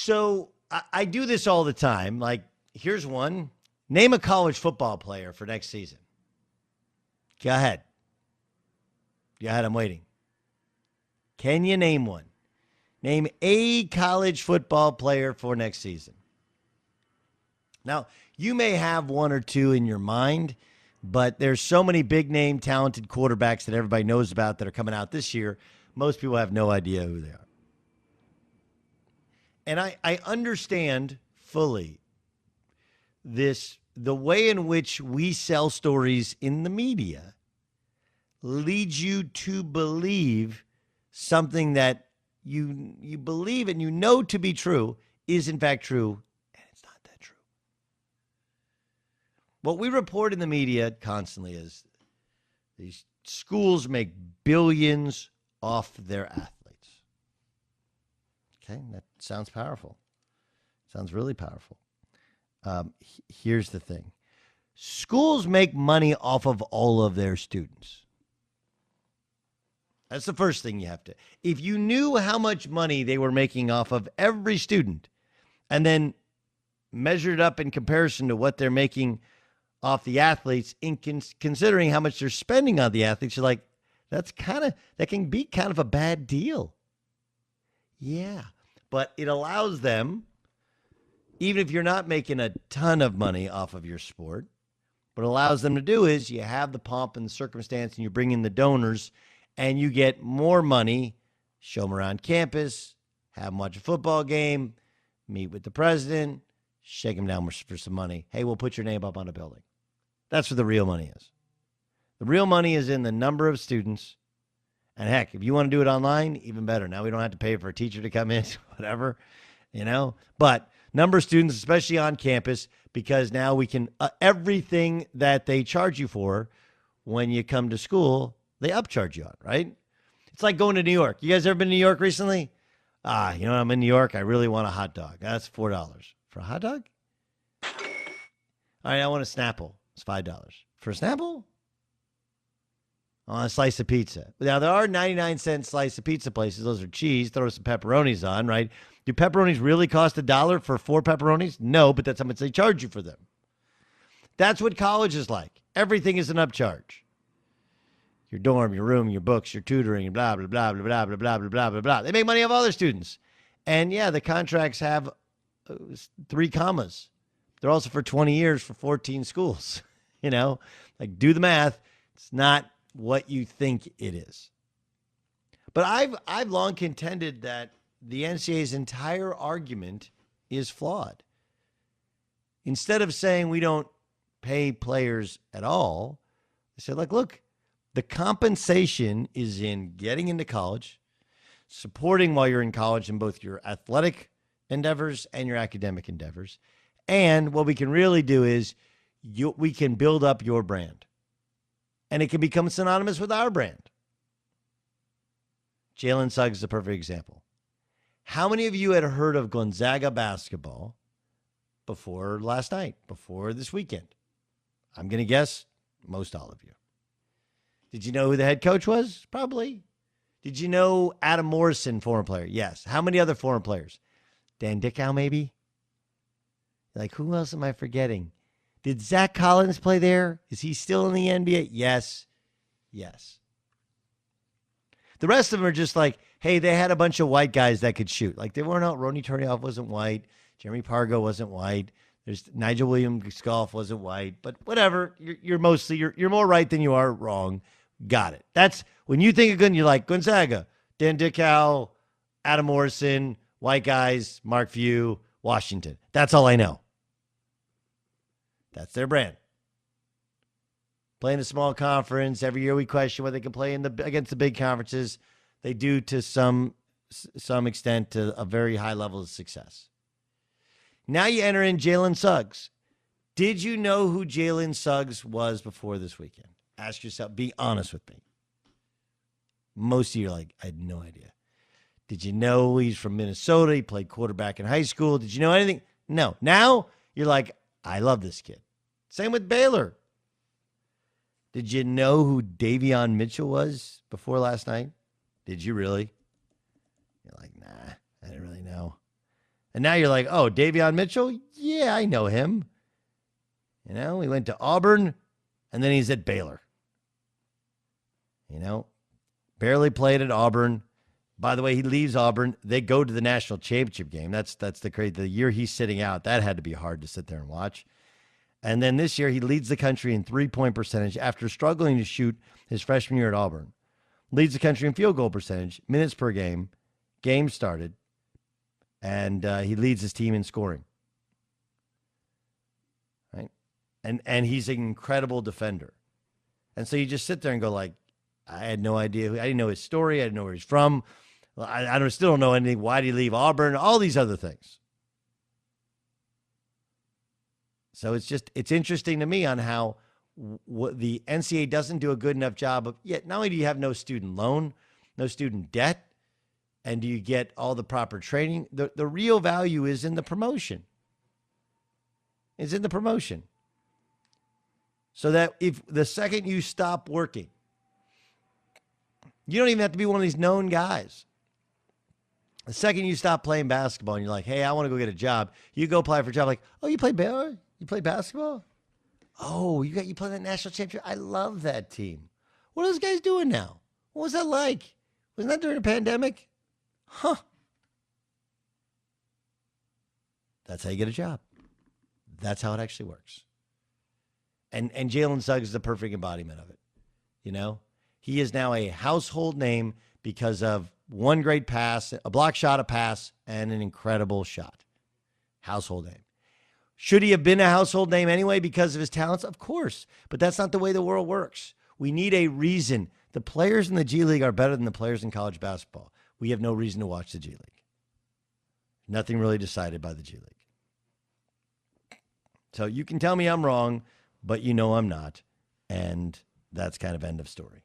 So I do this all the time. Like, here's one. Name a college football player for next season. Go ahead. Go ahead. I'm waiting. Can you name one? Name a college football player for next season. Now, you may have one or two in your mind, but there's so many big-name, talented quarterbacks that everybody knows about that are coming out this year. Most people have no idea who they are. And I understand fully the way in which we sell stories in the media leads you to believe something that you believe and you know to be true is in fact true, and it's not that true. What we report in the media constantly is these schools make billions off their athletes. Okay, that sounds powerful. Sounds really powerful. Here's the thing. Schools make money off of all of their students. That's the first thing you have to. If you knew how much money they were making off of every student and then measured up in comparison to what they're making off the athletes, in considering how much they're spending on the athletes, you're like, that can be kind of a bad deal. Yeah, but it allows them, even if you're not making a ton of money off of your sport, what it allows them to do is you have the pomp and the circumstance and you bring in the donors and you get more money, show them around campus, have them watch a football game, meet with the president, shake them down for some money. Hey, we'll put your name up on a building. That's what the real money is. The real money is in the number of students. And heck, if you want to do it online, even better. Now we don't have to pay for a teacher to come in, whatever, But number of students, especially on campus, because now we can, everything that they charge you for when you come to school, they upcharge you on, right? It's like going to New York. You guys ever been to New York recently? I'm in New York. I really want a hot dog. That's $4. For a hot dog? All right, I want a Snapple. It's $5. For a Snapple? I want a slice of pizza. Now, there are 99-cent slice of pizza places. Those are cheese. Throw some pepperonis on, right? Do pepperonis really cost $1 for 4 pepperonis? No, but that's how much they charge you for them. That's what college is like. Everything is an upcharge. Your dorm, your room, your books, your tutoring, blah, blah, blah, blah, blah, blah, blah, blah, blah, blah, blah. They make money off other students. And, yeah, the contracts have 3 commas. They're also for 20 years for 14 schools. Like, do the math. It's not what you think it is. But I've long contended that the NCAA's entire argument is flawed. Instead of saying we don't pay players at all, they said, look, the compensation is in getting into college, supporting while you're in college in both your athletic endeavors and your academic endeavors. And what we can really do is we can build up your brand. And it can become synonymous with our brand. Jalen Suggs is a perfect example. How many of you had heard of Gonzaga basketball before last night, before this weekend? I'm going to guess most all of you. Did you know who the head coach was? Probably. Did you know Adam Morrison, former player? Yes. How many other former players? Dan Dickau, maybe? Like, who else am I forgetting? Did Zach Collins play there? Is he still in the NBA? Yes. Yes. The rest of them are just like, hey, they had a bunch of white guys that could shoot. Like, they weren't out. Ronnie Turnoff wasn't white. Jeremy Pargo wasn't white. There's Nigel Williams-Goff wasn't white. But whatever. You're more right than you are wrong. Got it. That's when you think of good, you're like Gonzaga, Dan Dickau, Adam Morrison, white guys, Mark Few, Washington. That's all I know. That's their brand. Playing a small conference. Every year we question whether they can play against the big conferences. They do to some extent to a very high level of success. Now you enter in Jalen Suggs. Did you know who Jalen Suggs was before this weekend? Ask yourself. Be honest with me. Most of you are like, I had no idea. Did you know he's from Minnesota? He played quarterback in high school. Did you know anything? No. Now you're like, I love this kid. Same with Baylor. Did you know who Davion Mitchell was before last night? Did you really? You're like, nah, I didn't really know. And now you're like, oh, Davion Mitchell? Yeah, I know him. You know, he went to Auburn, and then he's at Baylor. You know, barely played at Auburn. By the way, he leaves Auburn. They go to the national championship game. That's the year he's sitting out. That had to be hard to sit there and watch. And then this year, he leads the country in three-point percentage after struggling to shoot his freshman year at Auburn. Leads the country in field goal percentage, minutes per game, games started, and he leads his team in scoring. Right? And he's an incredible defender. And so you just sit there and go like, I had no idea. I didn't know his story. I didn't know where he's from. I still don't know anything. Why did he leave Auburn? All these other things. So it's interesting to me on how the NCAA doesn't do a good enough job of, yet not only do you have no student loan, no student debt, and do you get all the proper training, the real value is in the promotion. It's in the promotion. So that if the second you stop working, you don't even have to be one of these known guys. The second you stop playing basketball and you're like, hey, I want to go get a job, you go apply for a job like, oh, you play Baylor? You play basketball? Oh, you play that national championship? I love that team. What are those guys doing now? What was that like? Wasn't that during a pandemic? Huh. That's how you get a job. That's how it actually works. And Jalen Suggs is the perfect embodiment of it. You know? He is now a household name because of one great pass, a block shot, a pass, and an incredible shot. Household name. Should he have been a household name anyway because of his talents? Of course. But that's not the way the world works. We need a reason. The players in the G League are better than the players in college basketball. We have no reason to watch the G League. Nothing really decided by the G League. So you can tell me I'm wrong, but you know I'm not. And that's kind of end of story.